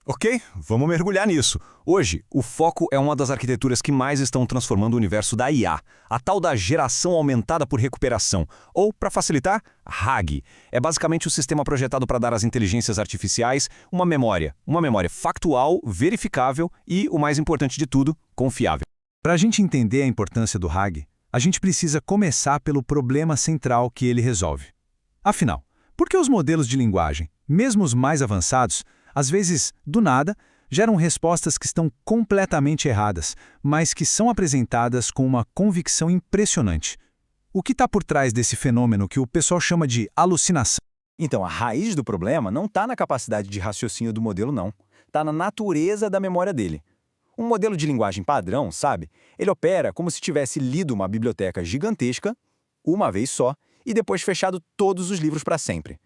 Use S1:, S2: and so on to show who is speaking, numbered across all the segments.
S1: Ok, vamos mergulhar nisso. Hoje, o foco é uma das arquiteturas que mais estão transformando o universo da IA, a tal da geração aumentada por recuperação, ou, para facilitar, RAG. É basicamente o sistema projetado para dar às inteligências artificiais uma memória factual, verificável e, o mais importante de tudo, confiável.
S2: Para a gente entender a importância do RAG, a gente precisa começar pelo problema central que ele resolve. Afinal, por que os modelos de linguagem, mesmo os mais avançados, às vezes, do nada, geram respostas que estão completamente erradas, mas que são apresentadas com uma convicção impressionante? O que está por trás desse fenômeno que o pessoal chama de alucinação?
S3: Então, a raiz do problema não está na capacidade de raciocínio do modelo, não. Está na natureza da memória dele. Um modelo de linguagem padrão, sabe? Ele opera como se tivesse lido uma biblioteca gigantesca, uma vez só, e depois fechado todos os livros para sempre.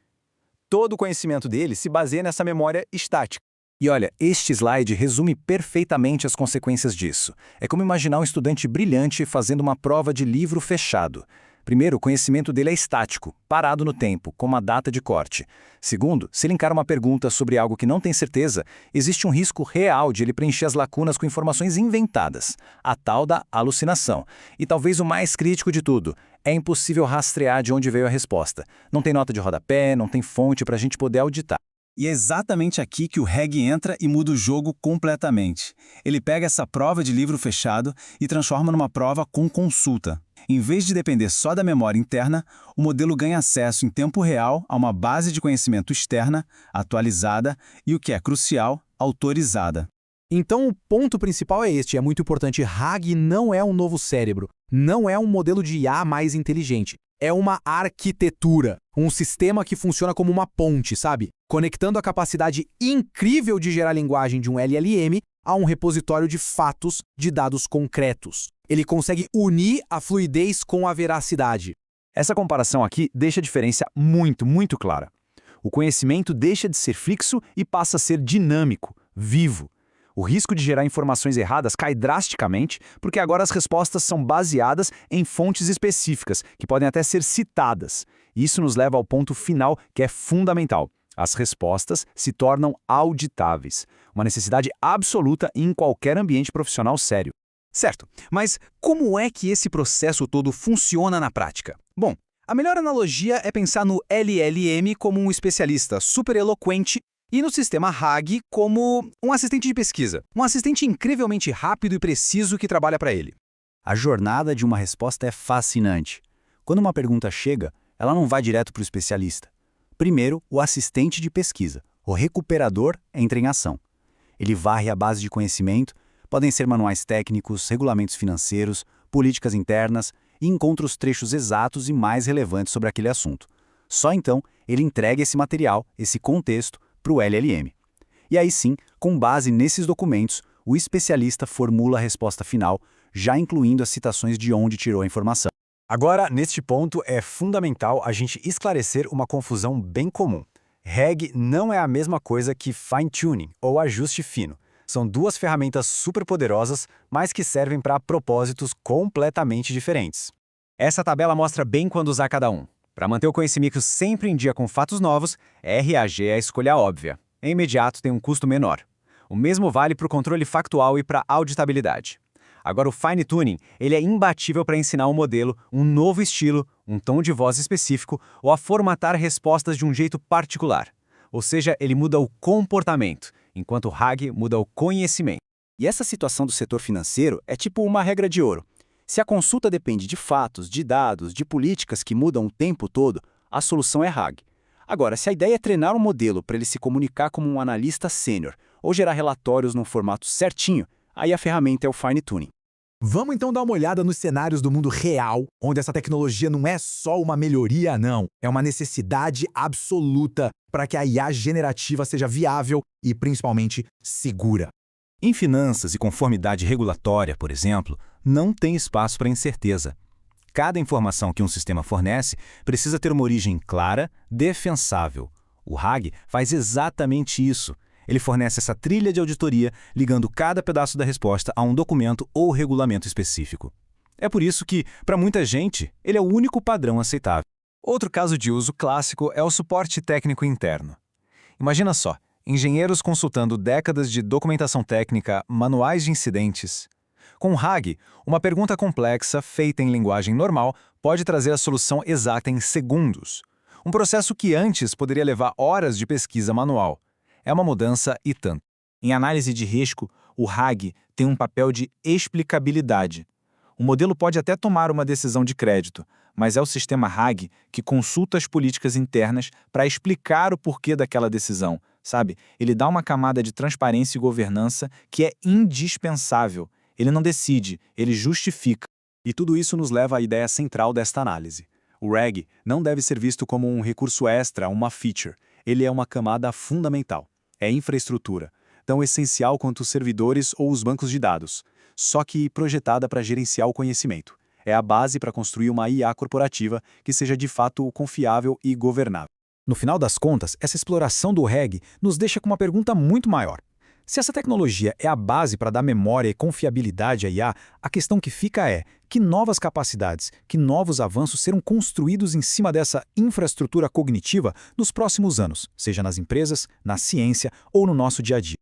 S3: Todo o conhecimento dele se baseia nessa memória estática.
S4: E olha, este slide resume perfeitamente as consequências disso. É como imaginar um estudante brilhante fazendo uma prova de livro fechado. Primeiro, o conhecimento dele é estático, parado no tempo, como a data de corte. Segundo, se ele encara uma pergunta sobre algo que não tem certeza, existe um risco real de ele preencher as lacunas com informações inventadas, a tal da alucinação. E talvez o mais crítico de tudo, é impossível rastrear de onde veio a resposta. Não tem nota de rodapé, não tem fonte para a gente poder auditar.
S2: E é exatamente aqui que o RAG entra e muda o jogo completamente. Ele pega essa prova de livro fechado e transforma numa prova com consulta. Em vez de depender só da memória interna, o modelo ganha acesso em tempo real a uma base de conhecimento externa, atualizada e, o que é crucial, autorizada.
S5: Então, o ponto principal é este, é muito importante. RAG não é um novo cérebro, não é um modelo de IA mais inteligente. É uma arquitetura, um sistema que funciona como uma ponte, sabe? Conectando a capacidade incrível de gerar linguagem de um LLM a um repositório de fatos de dados concretos. Ele consegue unir a fluidez com a veracidade.
S4: Essa comparação aqui deixa a diferença muito clara. O conhecimento deixa de ser fixo e passa a ser dinâmico, vivo. O risco de gerar informações erradas cai drasticamente, porque agora as respostas são baseadas em fontes específicas, que podem até ser citadas. Isso nos leva ao ponto final, que é fundamental. As respostas se tornam auditáveis, uma necessidade absoluta em qualquer ambiente profissional sério.
S5: Certo, mas como é que esse processo todo funciona na prática? Bom, a melhor analogia é pensar no LLM como um especialista super eloquente e no sistema RAG como um assistente de pesquisa, um assistente incrivelmente rápido e preciso que trabalha para ele.
S3: A jornada de uma resposta é fascinante. Quando uma pergunta chega, ela não vai direto para o especialista. Primeiro, o assistente de pesquisa, o recuperador, entra em ação. Ele varre a base de conhecimento, podem ser manuais técnicos, regulamentos financeiros, políticas internas, e encontra os trechos exatos e mais relevantes sobre aquele assunto. Só então, ele entrega esse material, esse contexto, para o LLM. E aí sim, com base nesses documentos, o especialista formula a resposta final, já incluindo as citações de onde tirou a informação.
S6: Agora, neste ponto, é fundamental a gente esclarecer uma confusão bem comum. RAG não é a mesma coisa que fine-tuning, ou ajuste fino. São duas ferramentas superpoderosas, mas que servem para propósitos completamente diferentes.
S3: Essa tabela mostra bem quando usar cada um. Para manter o conhecimento sempre em dia com fatos novos, RAG é a escolha óbvia. Em imediato tem um custo menor. O mesmo vale para o controle factual e para a auditabilidade. Agora o Fine Tuning, ele é imbatível para ensinar um modelo, um novo estilo, um tom de voz específico ou a formatar respostas de um jeito particular. Ou seja, ele muda o comportamento, enquanto o RAG muda o conhecimento.
S4: E essa situação do setor financeiro é tipo uma regra de ouro. Se a consulta depende de fatos, de dados, de políticas que mudam o tempo todo, a solução é RAG. Agora, se a ideia é treinar um modelo para ele se comunicar como um analista sênior ou gerar relatórios num formato certinho, aí a ferramenta é o Fine Tuning.
S5: Vamos então dar uma olhada nos cenários do mundo real, onde essa tecnologia não é só uma melhoria, não. É uma necessidade absoluta para que a IA generativa seja viável e, principalmente, segura.
S4: Em finanças e conformidade regulatória, por exemplo, não tem espaço para incerteza. Cada informação que um sistema fornece precisa ter uma origem clara, defensável. O RAG faz exatamente isso. Ele fornece essa trilha de auditoria, ligando cada pedaço da resposta a um documento ou regulamento específico. É por isso que, para muita gente, ele é o único padrão aceitável.
S2: Outro caso de uso clássico é o suporte técnico interno. Imagina só,
S4: engenheiros consultando décadas de documentação técnica, manuais de incidentes. Com o RAG, uma pergunta complexa, feita em linguagem normal, pode trazer a solução exata em segundos. Um processo que antes poderia levar horas de pesquisa manual. É uma mudança e tanto.
S3: Em análise de risco, o RAG tem um papel de explicabilidade. O modelo pode até tomar uma decisão de crédito, mas é o sistema RAG que consulta as políticas internas para explicar o porquê daquela decisão, sabe? Ele dá uma camada de transparência e governança que é indispensável. Ele não decide, ele justifica.
S2: E tudo isso nos leva à ideia central desta análise. O RAG não deve ser visto como um recurso extra, uma feature. Ele é uma camada fundamental. É infraestrutura, tão essencial quanto os servidores ou os bancos de dados, só que projetada para gerenciar o conhecimento. É a base para construir uma IA corporativa que seja de fato confiável e governável.
S5: No final das contas, essa exploração do RAG nos deixa com uma pergunta muito maior. Se essa tecnologia é a base para dar memória e confiabilidade à IA, a questão que fica é: que novas capacidades, que novos avanços serão construídos em cima dessa infraestrutura cognitiva nos próximos anos, seja nas empresas, na ciência ou no nosso dia a dia?